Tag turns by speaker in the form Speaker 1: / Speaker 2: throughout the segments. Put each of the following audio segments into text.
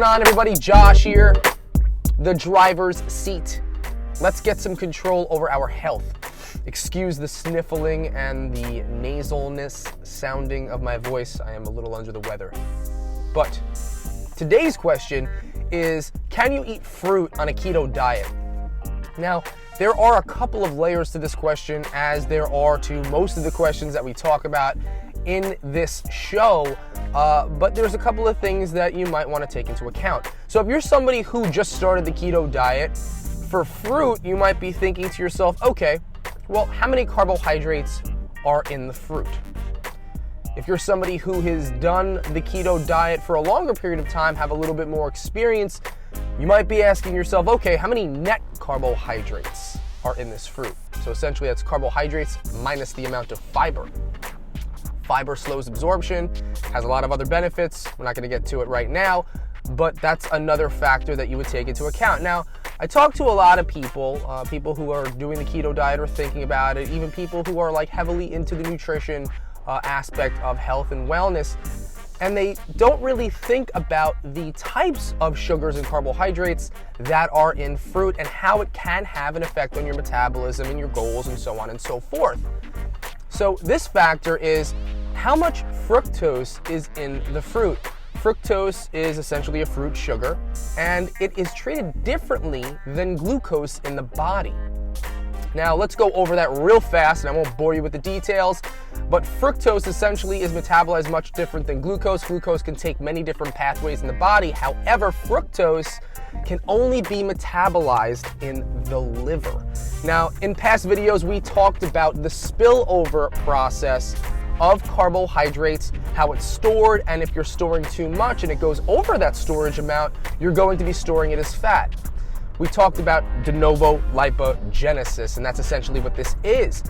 Speaker 1: going on, everybody? Josh here, the driver's seat. Let's get some control over our health. Excuse the sniffling and the nasalness sounding of my voice. I am a little under the weather. But today's question is, can you eat fruit on a keto diet? Now, there are a couple of layers to this question, as there are to most of the questions that we talk about in this show, but there's a couple of things that you might want to take into account. So if you're somebody who just started the keto diet, for fruit, you might be thinking to yourself, okay, well, how many carbohydrates are in the fruit? If you're somebody who has done the keto diet for a longer period of time, have a little bit more experience, you might be asking yourself, okay, how many net carbohydrates are in this fruit? So essentially that's carbohydrates minus the amount of fiber. Fiber slows absorption, has a lot of other benefits. We're not going to get to it right now, but that's another factor that you would take into account. Now, I talk to a lot of people who are doing the keto diet or thinking about it, even people who are like heavily into the nutrition aspect of health and wellness, and they don't really think about the types of sugars and carbohydrates that are in fruit and how it can have an effect on your metabolism and your goals and so on and so forth. So this factor is how much fructose is in the fruit. Fructose is essentially a fruit sugar, and it is treated differently than glucose in the body. Now, let's go over that real fast, and I won't bore you with the details, but fructose essentially is metabolized much different than glucose. Glucose can take many different pathways in the body. However, fructose can only be metabolized in the liver. Now, in past videos, we talked about the spillover process of carbohydrates, how it's stored, and if you're storing too much and it goes over that storage amount, you're going to be storing it as fat. We talked about de novo lipogenesis, and that's essentially what this is.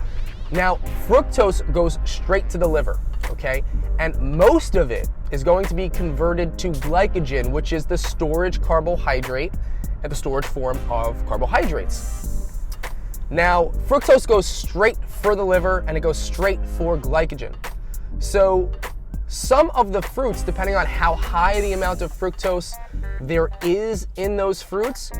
Speaker 1: Now, fructose goes straight to the liver, okay? And most of it is going to be converted to glycogen, which is the storage carbohydrate and the storage form of carbohydrates. Now, fructose goes straight for the liver and it goes straight for glycogen. So some of the fruits, depending on how high the amount of fructose there is in those fruits,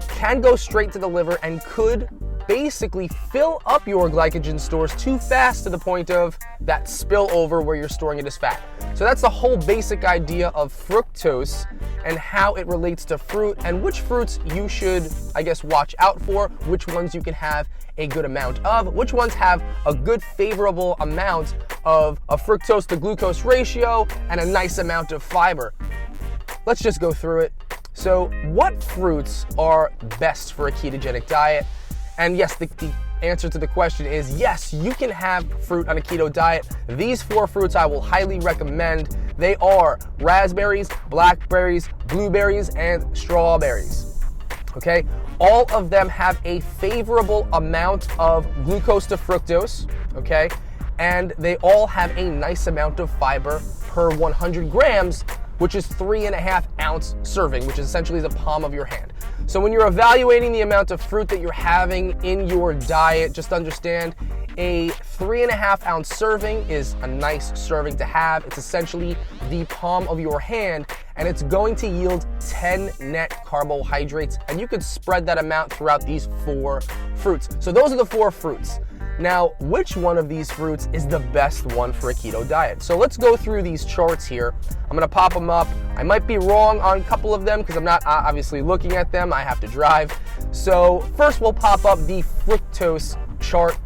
Speaker 1: can go straight to the liver and could basically fill up your glycogen stores too fast to the point of that spillover where you're storing it as fat. So that's the whole basic idea of fructose and how it relates to fruit and which fruits you should, I guess, watch out for, which ones you can have a good amount of, which ones have a good favorable amount of a fructose to glucose ratio and a nice amount of fiber. Let's just go through it. So what fruits are best for a ketogenic diet? And yes, the answer to the question is yes, you can have fruit on a keto diet. These 4 fruits I will highly recommend. They are raspberries, blackberries, blueberries, and strawberries. Okay? All of them have a favorable amount of glucose to fructose, okay? And they all have a nice amount of fiber per 100 grams, which is 3.5 ounce serving, which is essentially the palm of your hand. So when you're evaluating the amount of fruit that you're having in your diet, just understand a 3.5 ounce serving is a nice serving to have. It's essentially the palm of your hand, and it's going to yield 10 net carbohydrates, and you could spread that amount throughout these 4 fruits. So those are the 4 fruits. Now, which one of these fruits is the best one for a keto diet? So let's go through these charts here. I'm gonna pop them up. I might be wrong on a couple of them because I'm not obviously looking at them. I have to drive. So first we'll pop up the fructose chart.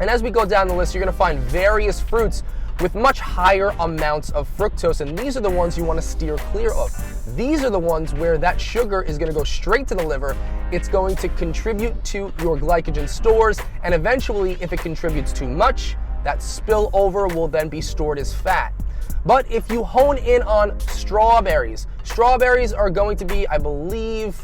Speaker 1: And as we go down the list, you're gonna find various fruits with much higher amounts of fructose, and these are the ones you want to steer clear of. These are the ones where that sugar is going to go straight to the liver. It's going to contribute to your glycogen stores, and eventually, if it contributes too much, that spillover will then be stored as fat. But if you hone in on strawberries are going to be, I believe,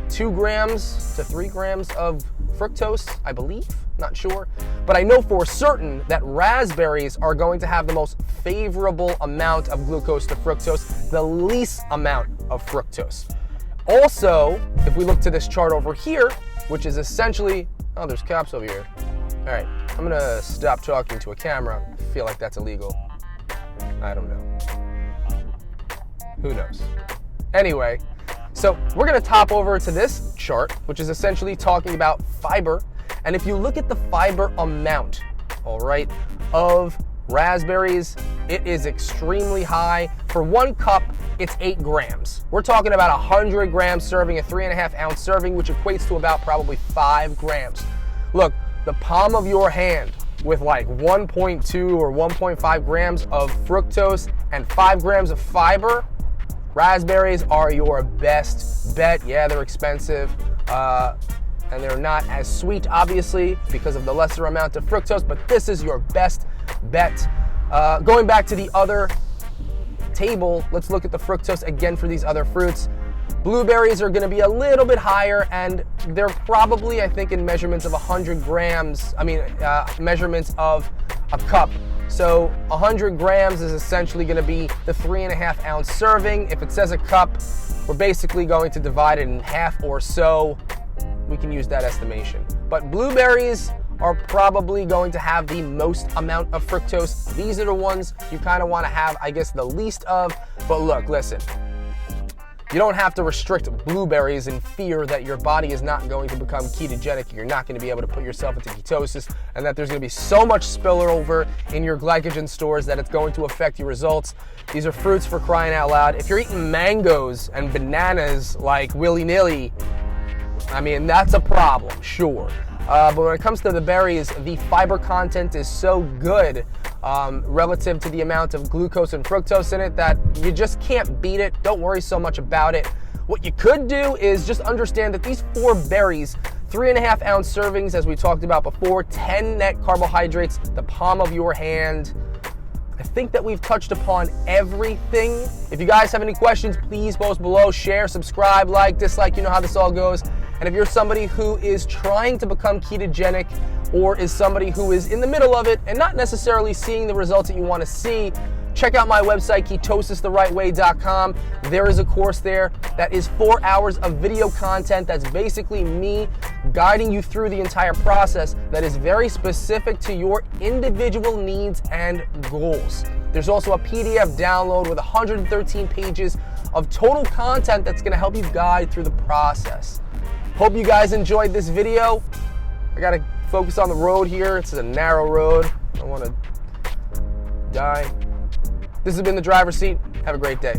Speaker 1: 2 grams to 3 grams of fructose, I believe, not sure. But I know for certain that raspberries are going to have the most favorable amount of glucose to fructose, the least amount of fructose. Also, if we look to this chart over here, which is essentially, oh, there's cops over here. All right, I'm gonna stop talking to a camera. I feel like that's illegal. I don't know. Who knows? Anyway, so we're gonna top over to this chart, which is essentially talking about fiber. And if you look at the fiber amount, all right, of raspberries, it is extremely high. For 1 cup, it's 8 grams. We're talking about 100 grams serving, a 3.5 ounce serving, which equates to about probably 5 grams. Look, the palm of your hand with like 1.2 or 1.5 grams of fructose and 5 grams of fiber, raspberries are your best bet. Yeah, they're expensive, and they're not as sweet, obviously, because of the lesser amount of fructose, but this is your best bet. Going back to the other table, let's look at the fructose again for these other fruits. Blueberries are gonna be a little bit higher, and they're probably, I think, in measurements of 100 grams, measurements of a cup. So 100 grams is essentially gonna be the 3.5 ounce serving. If it says a cup, we're basically going to divide it in half or so. We can use that estimation. But blueberries are probably going to have the most amount of fructose. These are the ones you kind of want to have, I guess, the least of. But look, listen, you don't have to restrict blueberries in fear that your body is not going to become ketogenic, you're not going to be able to put yourself into ketosis, and that there's going to be so much spillover in your glycogen stores that it's going to affect your results. These are fruits, for crying out loud. If you're eating mangoes and bananas like willy-nilly, I mean, that's a problem, sure. But when it comes to the berries, the fiber content is so good relative to the amount of glucose and fructose in it that you just can't beat it. Don't worry so much about it. What you could do is just understand that these 4 berries, 3.5 ounce servings, as we talked about before, 10 net carbohydrates, the palm of your hand. I think that we've touched upon everything. If you guys have any questions, please post below, share, subscribe, like, dislike, you know how this all goes. And if you're somebody who is trying to become ketogenic, or is somebody who is in the middle of it and not necessarily seeing the results that you want to see, check out my website, ketosistherightway.com. There is a course there that is 4 hours of video content that's basically me guiding you through the entire process that is very specific to your individual needs and goals. There's also a PDF download with 113 pages of total content that's going to help you guide through the process. Hope you guys enjoyed this video. I gotta focus on the road here. It's a narrow road. I don't want to die. This has been The Driver's Seat. Have a great day.